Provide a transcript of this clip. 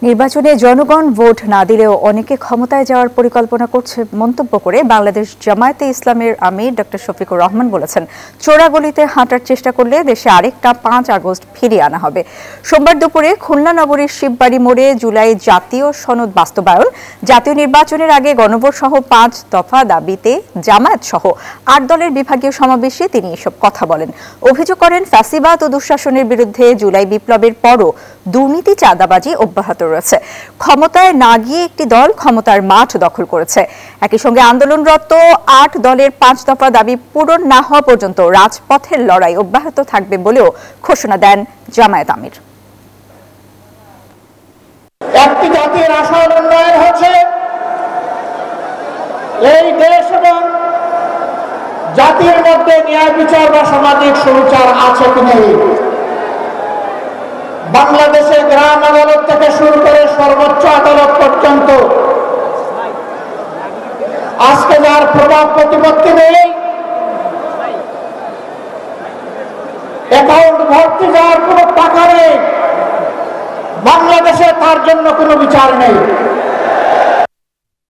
নির্বাচনে জনগণ ভোট না দিলেও অনেকে ক্ষমতায় যাওয়ার পরিকল্পনা করছে মন্তব্য করে বাংলাদেশ জামায়াতে ইসলামের আমির ডক্টর শফিকুর রহমান বলেছেন, চোরাগলিতে হাঁটার চেষ্টা করলে দেশে আরেকটা 5 আগস্ট ফিরিয়ে আনা হবে। সোমবার দুপুরে খুলনা নগরীর শিববাড়ি মোড়ে জুলাই জাতীয় সনদ বাস্তবায়ন, জাতীয় নির্বাচনের আগে গণভোট সহ 5 দফা দাবিতে জামায়াত সহ 8 দলের বিভাগীয় সমাবেশে তিনি এসব কথা বলেন। অভিযোগ করেন, ফ্যাসিবাদ ও দুঃশাসনের বিরুদ্ধে জুলাই বিপ্লবের পরও দুর্নীতি, চাঁদাবাজি অব্যাহত রয়েছে। ক্ষমতায় না গিয়ে একটি দল ক্ষমতার মাঠ দখল করেছে। একই সঙ্গে আন্দোলনরত 8 দলের 5 দফা দাবি পূরণ না হওয়া পর্যন্ত রাজপথের লড়াই অব্যাহত থাকবে বলেও ঘোষণা দেন জামায়াত আমির। একটি জাতির আসল উন্নয়ন হচ্ছে এই দেশ এবং জাতির মধ্যে ন্যায় বিচার বা সামাজিক সুবিচার আছে কি নেই। বাংলাদেশে গ্রাম আদালত থেকে শুরু করে সর্বোচ্চ আদালত পর্যন্ত আজকে যার প্রভাব প্রতিপত্তি নেই, অ্যাকাউন্ট ভর্তি যাওয়ার কোনো টাকা নেই, বাংলাদেশে তার জন্য কোনো বিচার নেই।